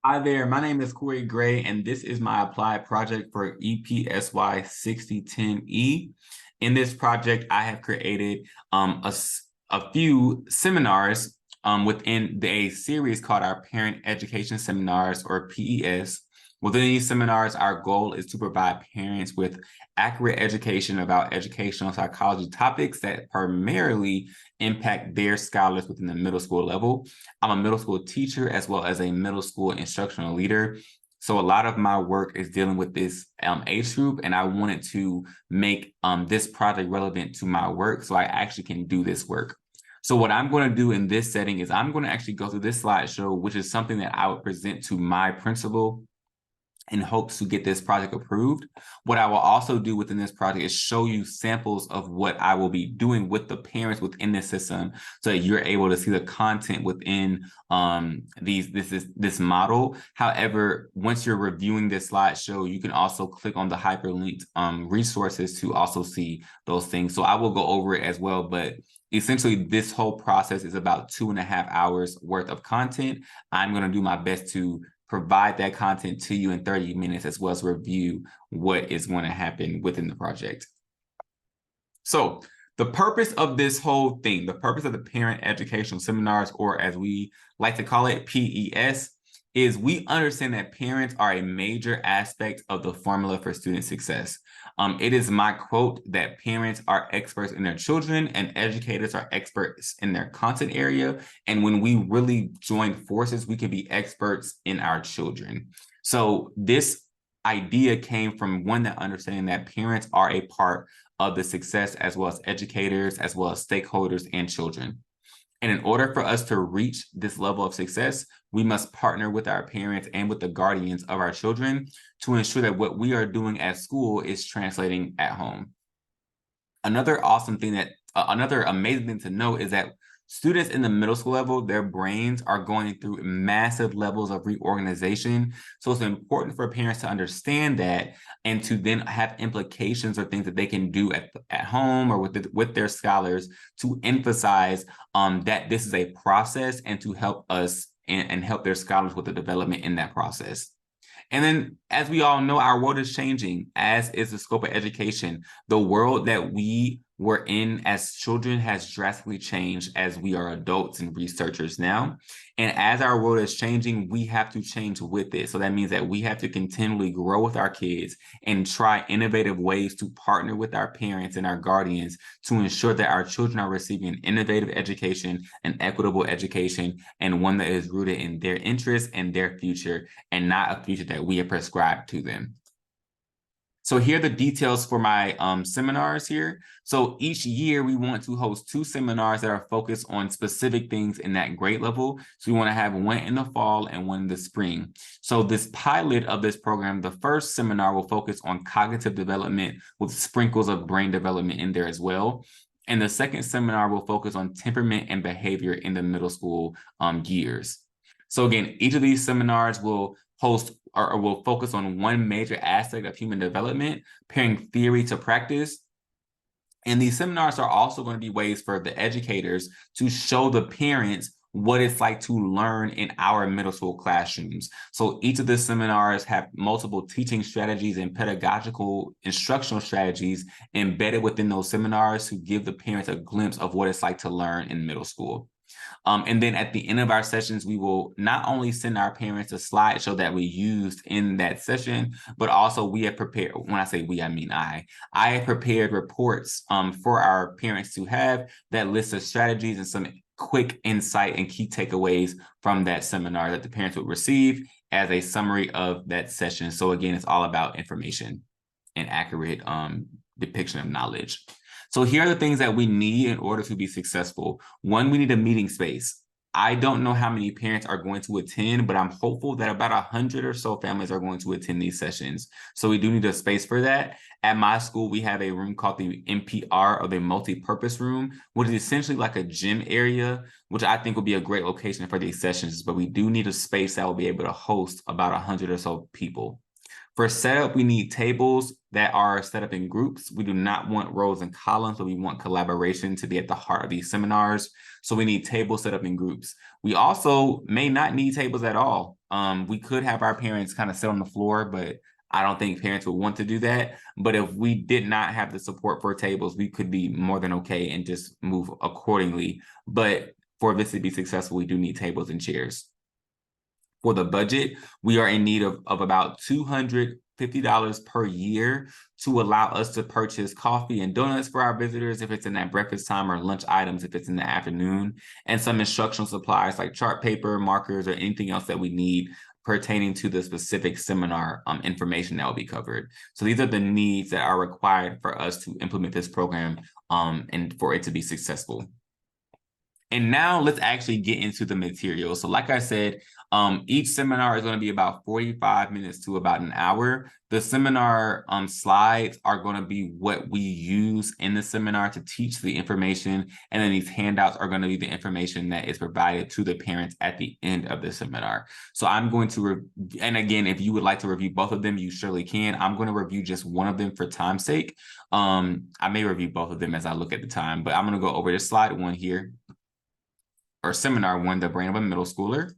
Hi there, my name is Corey Gray, and this is my applied project for EPSY 6010e. In this project, I have created a few seminars within a series called our Parent Education Seminars, or PES. Within these seminars, our goal is to provide parents with accurate education about educational psychology topics that primarily impact their scholars within the middle school level. I'm a middle school teacher as well as a middle school instructional leader. So a lot of my work is dealing with this age group, and I wanted to make this project relevant to my work so I actually can do this work. So what I'm going to do in this setting is I'm going to actually go through this slideshow, which is something that I would present to my principal in hopes to get this project approved. What I will also do within this project is show you samples of what I will be doing with the parents within this system so that you're able to see the content within this model. However, once you're reviewing this slideshow, you can also click on the hyperlinked resources to also see those things. So I will go over it as well, but essentially this whole process is about 2.5 hours worth of content. I'm going to do my best to provide that content to you in 30 minutes, as well as review what is going to happen within the project. So the purpose of this whole thing, the purpose of the Parent Educational Seminars, or as we like to call it, PES, is we understand that parents are a major aspect of the formula for student success. It is my quote that parents are experts in their children and educators are experts in their content area. And when we really join forces, we can be experts in our children. So this idea came from that understanding that parents are a part of the success, as well as educators, as well as stakeholders and children. And in order for us to reach this level of success, we must partner with our parents and with the guardians of our children to ensure that what we are doing at school is translating at home. Another amazing thing to know is that students in the middle school level, their brains are going through massive levels of reorganization. So it's important for parents to understand that and to then have implications or things that they can do at home or with their scholars to emphasize that this is a process and to help us and help their scholars with the development in that process. And then, as we all know, our world is changing, as is the scope of education. The world that we were in as children has drastically changed as we are adults and researchers now. And as our world is changing, we have to change with it. So that means that we have to continually grow with our kids and try innovative ways to partner with our parents and our guardians to ensure that our children are receiving an innovative education, an equitable education, and one that is rooted in their interests and their future, and not a future that we have prescribed to them. So here are the details for my seminars here. So each year we want to host 2 seminars that are focused on specific things in that grade level. So we want to have one in the fall and one in the spring. So this pilot of this program, the first seminar will focus on cognitive development with sprinkles of brain development in there as well. And the second seminar will focus on temperament and behavior in the middle school years. So again, each of these seminars will host or will focus on one major aspect of human development, pairing theory to practice. And these seminars are also going to be ways for the educators to show the parents what it's like to learn in our middle school classrooms. So each of the seminars have multiple teaching strategies and pedagogical instructional strategies embedded within those seminars to give the parents a glimpse of what it's like to learn in middle school. And then at the end of our sessions, we will not only send our parents a slideshow that we used in that session, but also we have prepared, when I say we, I mean I have prepared reports for our parents to have that list of strategies and some quick insight and key takeaways from that seminar that the parents would receive as a summary of that session. So again, it's all about information and accurate depiction of knowledge. So here are the things that we need in order to be successful. One, we need a meeting space. I don't know how many parents are going to attend, but I'm hopeful that about 100 or so families are going to attend these sessions. So we do need a space for that. At my school, we have a room called the MPR, or the multi-purpose room, which is essentially like a gym area, which I think will be a great location for these sessions. But we do need a space that will be able to host about 100 or so people. For setup, we need tables that are set up in groups. We do not want rows and columns, but we want collaboration to be at the heart of these seminars. So we need tables set up in groups. We also may not need tables at all. We could have our parents kind of sit on the floor, but I don't think parents would want to do that. But if we did not have the support for tables, we could be more than okay and just move accordingly. But for this to be successful, we do need tables and chairs. For the budget, we are in need of about $250 per year to allow us to purchase coffee and donuts for our visitors if it's in that breakfast time, or lunch items if it's in the afternoon, and some instructional supplies like chart paper, markers, or anything else that we need pertaining to the specific seminar information that will be covered. So these are the needs that are required for us to implement this program and for it to be successful. And now let's actually get into the material. So like I said, each seminar is going to be about 45 minutes to about an hour. The seminar slides are going to be what we use in the seminar to teach the information. And then these handouts are going to be the information that is provided to the parents at the end of the seminar. So I'm going to, and again, if you would like to review both of them, you surely can. I'm going to review just one of them for time's sake. I may review both of them as I look at the time, but I'm going to go over this slide one here, or seminar one, the brain of a middle schooler.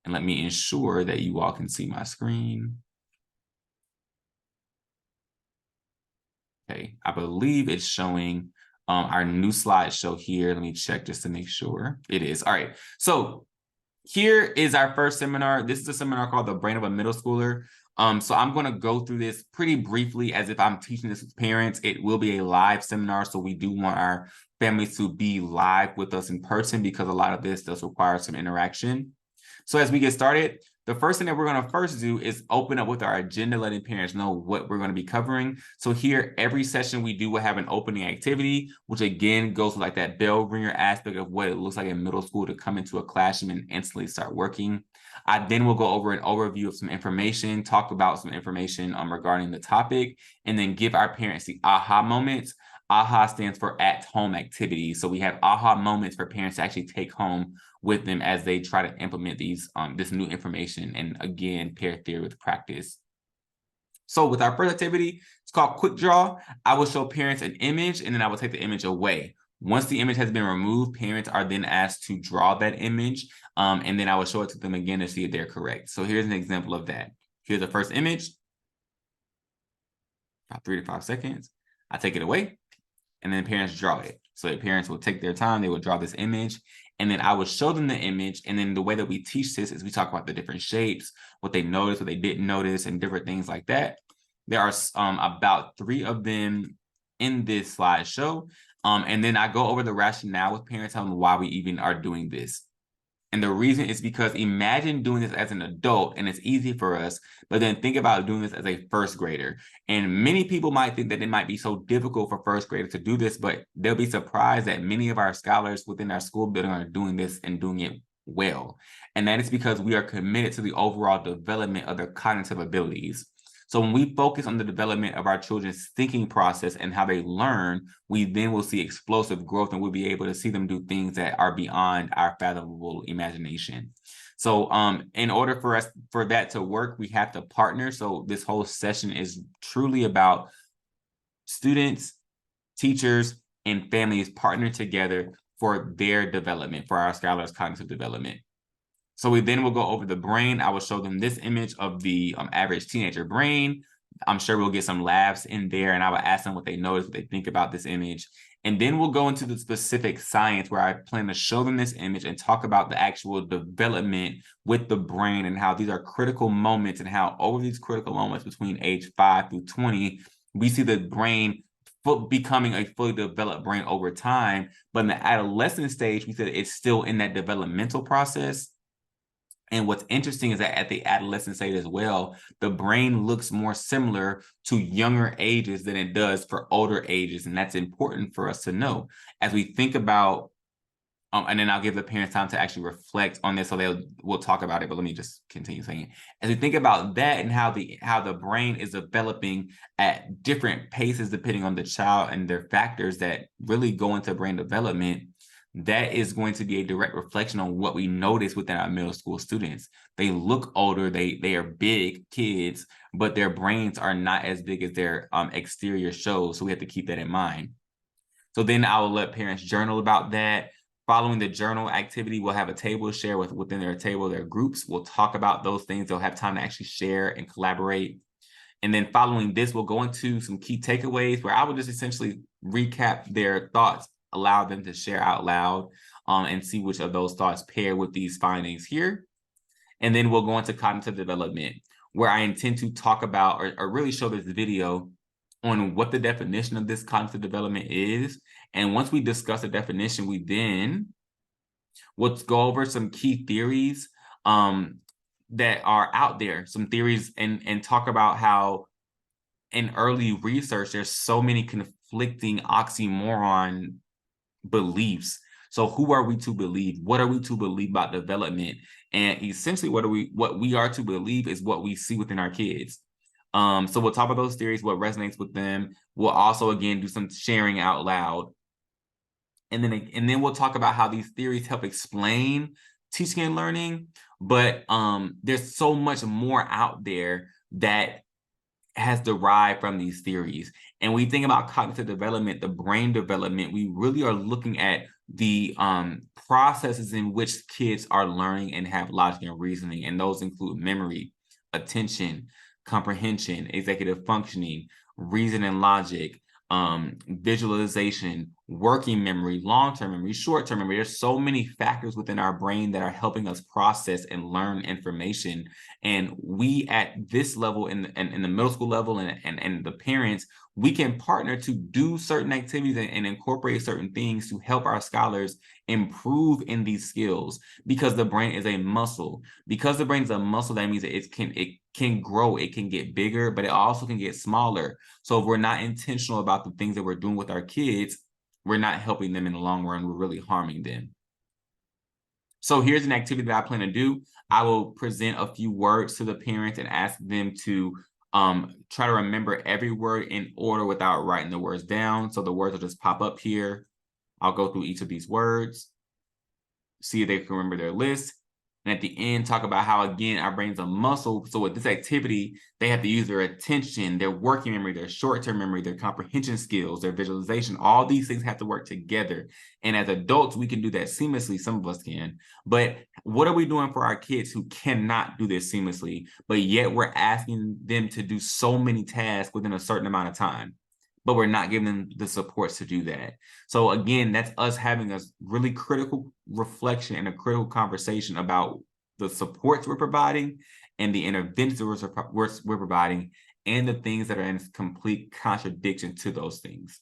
And let me ensure that you all can see my screen. Okay, I believe it's showing our new slideshow here. Let me check just to make sure it is. All right, so here is our first seminar. This is a seminar called The Brain of a Middle Schooler. So I'm going to go through this pretty briefly as if I'm teaching this with parents. It will be a live seminar, so we do want our families to be live with us in person because a lot of this does require some interaction. So as we get started, the first thing that we're going to first do is open up with our agenda, letting parents know what we're going to be covering. So here, every session we do will have an opening activity, which again goes with like that bell ringer aspect of what it looks like in middle school to come into a classroom and instantly start working. I then will go over an overview of some information, talk about some information regarding the topic, and then give our parents the aha moments. AHA stands for at-home activities. So we have AHA moments for parents to actually take home with them as they try to implement these this new information, and again, pair theory with practice. So with our first activity, it's called Quick Draw. I will show parents an image, and then I will take the image away. Once the image has been removed, parents are then asked to draw that image, and then I will show it to them again to see if they're correct. So here's an example of that. Here's the first image, about 3 to 5 seconds. I take it away, and then parents draw it. So the parents will take their time, they will draw this image, and then I will show them the image. And then the way that we teach this is we talk about the different shapes, what they noticed, what they didn't notice, and different things like that. There are about 3 of them in this slideshow. And then I go over the rationale with parents, telling them why we even are doing this. And the reason is because imagine doing this as an adult and it's easy for us, but then think about doing this as a first grader. And many people might think that it might be so difficult for first graders to do this, but they'll be surprised that many of our scholars within our school building are doing this and doing it well. And that is because we are committed to the overall development of their cognitive abilities. So when we focus on the development of our children's thinking process and how they learn, we then will see explosive growth, and we'll be able to see them do things that are beyond our fathomable imagination. So in order for that to work, we have to partner. So this whole session is truly about students, teachers, and families partnering together for their development, for our scholars' cognitive development. So we then will go over the brain. I will show them this image of the average teenager brain. I'm sure we'll get some laughs in there, and I will ask them what they notice, what they think about this image. And then we'll go into the specific science where I plan to show them this image and talk about the actual development with the brain and how these are critical moments, and how over these critical moments between age 5 through 20, we see the brain becoming a fully developed brain over time. But in the adolescent stage, we said it's still in that developmental process. And what's interesting is that at the adolescent stage as well, the brain looks more similar to younger ages than it does for older ages. And that's important for us to know as we think about, and then I'll give the parents time to actually reflect on this, so we'll talk about it, but let me just continue saying it. As we think about that and how the brain is developing at different paces depending on the child and their factors that really go into brain development, that is going to be a direct reflection on what we notice within our middle school students. They look older, they are big kids, but their brains are not as big as their exterior shows. So we have to keep that in mind. So then I will let parents journal about that. Following the journal activity, we'll have a table share within their table, their groups. We'll talk about those things. They'll have time to actually share and collaborate. And then following this, we'll go into some key takeaways where I will just essentially recap their thoughts, allow them to share out loud, and see which of those thoughts pair with these findings here. And then we'll go into cognitive development, where I intend to talk about or really show this video on what the definition of this cognitive development is. And once we discuss the definition, we then will go over some key theories that are out there, some theories, and talk about how in early research, there's so many conflicting oxymoron beliefs. So who are we to believe? What are we to believe about development? And essentially what we are to believe is what we see within our kids. So we'll talk about those theories, what resonates with them. We'll also, again, do some sharing out loud. And then we'll talk about how these theories help explain teaching and learning. But there's so much more out there that has derived from these theories. And when we think about cognitive development, the brain development, we really are looking at the processes in which kids are learning and have logic and reasoning. And those include memory, attention, comprehension, executive functioning, reason and logic, visualization, working memory, long-term memory, short-term memory. There's so many factors within our brain that are helping us process and learn information. And we at this level in the middle school level and the parents, we can partner to do certain activities and incorporate certain things to help our scholars improve in these skills, because the brain is a muscle. Because the brain is a muscle, that means that it can grow, it can get bigger, but it also can get smaller. So if we're not intentional about the things that we're doing with our kids, we're not helping them in the long run, we're really harming them. So here's an activity that I plan to do. I will present a few words to the parents and ask them to try to remember every word in order without writing the words down. So the words will just pop up here. I'll go through each of these words, see if they can remember their list. And at the end, talk about how, again, our brain's a muscle. So with this activity, they have to use their attention, their working memory, their short-term memory, their comprehension skills, their visualization. All these things have to work together. And as adults, we can do that seamlessly. Some of us can. But what are we doing for our kids who cannot do this seamlessly, but yet we're asking them to do so many tasks within a certain amount of time, but we're not giving them the supports to do that? So again, that's us having a really critical reflection and a critical conversation about the supports we're providing and the interventions we're providing, and the things that are in complete contradiction to those things.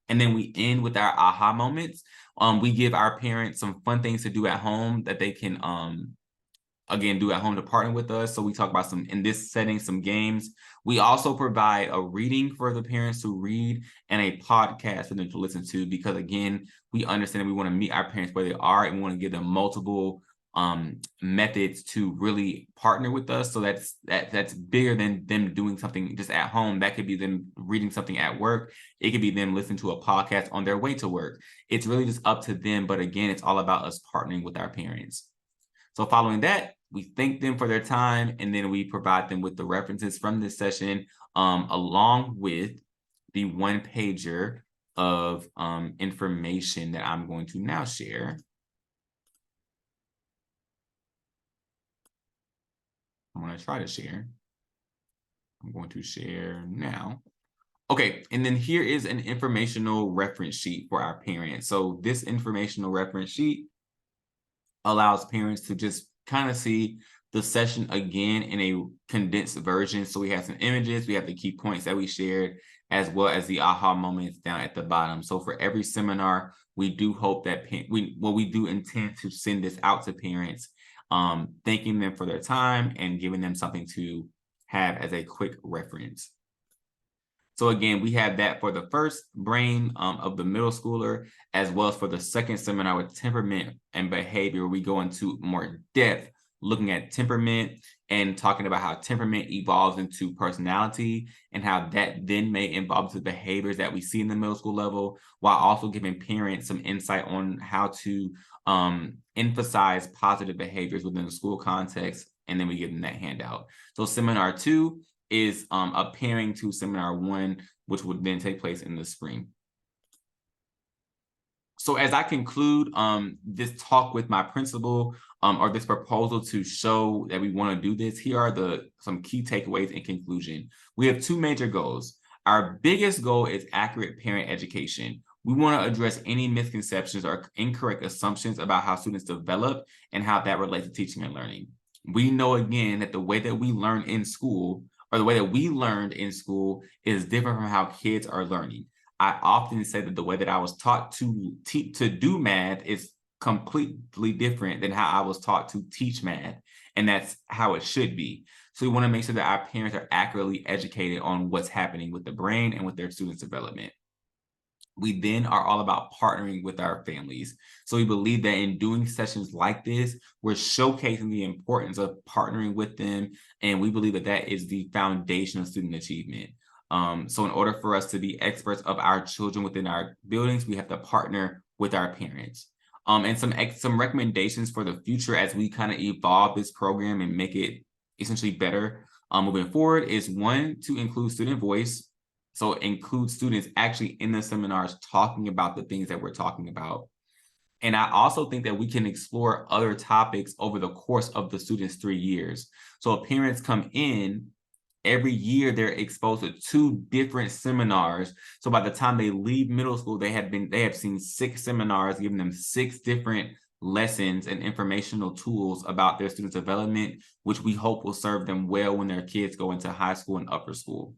And then we end with our aha moments. We give our parents some fun things to do at home that they can again, do at home to partner with us. So we talk about in this setting, some games. We also provide a reading for the parents to read and a podcast for them to listen to, because again, we understand that we want to meet our parents where they are, and we want to give them multiple methods to really partner with us. So that's bigger than them doing something just at home. That could be them reading something at work. It could be them listening to a podcast on their way to work. It's really just up to them. But again, it's all about us partnering with our parents. So following that, we thank them for their time, and then we provide them with the references from this session, along with the one-pager of information that I'm going to now share. I'm going to try to share. I'm going to share now. Okay, and then here is an informational reference sheet for our parents. So this informational reference sheet allows parents to just kind of see the session again in a condensed version. So we have some images, we have the key points that we shared, as well as the aha moments down at the bottom. So for every seminar, we do hope that we do intend to send this out to parents, thanking them for their time and giving them something to have as a quick reference. So again, we have that for the first brain of the middle schooler, as well as for the second seminar with temperament and behavior. We go into more depth, looking at temperament and talking about how temperament evolves into personality and how that then may evolve to behaviors that we see in the middle school level, while also giving parents some insight on how to emphasize positive behaviors within the school context. And then we give them that handout. So seminar 2 is a pairing to seminar 1, which would then take place in the spring. So as I conclude this talk with my principal, or this proposal to show that we want to do this, here are some key takeaways in conclusion. We have two major goals. Our biggest goal is accurate parent education. We want to address any misconceptions or incorrect assumptions about how students develop and how that relates to teaching and learning. We know, again, that the way that we learn in school, or the way that we learned in school, is different from how kids are learning. I often say that the way that I was taught to do math is completely different than how I was taught to teach math, and that's how it should be. So we want to make sure that our parents are accurately educated on what's happening with the brain and with their students' development. We then are all about partnering with our families. So we believe that in doing sessions like this, we're showcasing the importance of partnering with them, and we believe that that is the foundation of student achievement. So in order for us to be experts of our children within our buildings, we have to partner with our parents. And some recommendations for the future as we kind of evolve this program and make it essentially better moving forward is, one, to include student voice. So include students actually in the seminars talking about the things that we're talking about. And I also think that we can explore other topics over the course of the students' 3 years. So if parents come in, every year they're exposed to 2 different seminars. So by the time they leave middle school, they have seen 6 seminars, giving them 6 different lessons and informational tools about their students' development, which we hope will serve them well when their kids go into high school and upper school.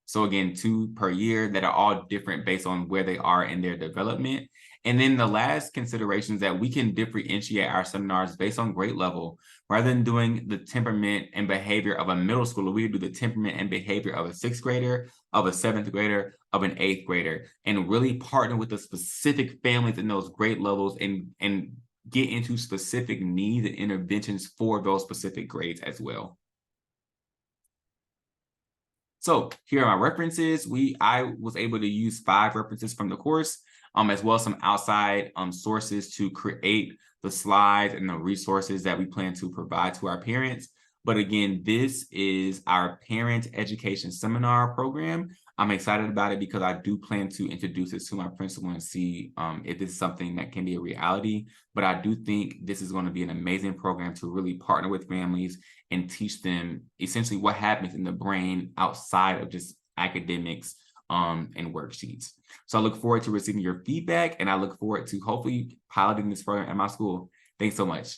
So again, 2 per year that are all different based on where they are in their development. And then the last consideration is that we can differentiate our seminars based on grade level. Rather than doing the temperament and behavior of a middle schooler, we do the temperament and behavior of a 6th grader, of a 7th grader, of an 8th grader, and really partner with the specific families in those grade levels and get into specific needs and interventions for those specific grades as well. So here are my references. I was able to use 5 references from the course, as well as some outside sources to create the slides and the resources that we plan to provide to our parents. But again, this is our parent education seminar program. I'm excited about it because I do plan to introduce this to my principal and see if this is something that can be a reality. But I do think this is going to be an amazing program to really partner with families and teach them essentially what happens in the brain outside of just academics and worksheets. So I look forward to receiving your feedback, and I look forward to hopefully piloting this program at my school. Thanks so much.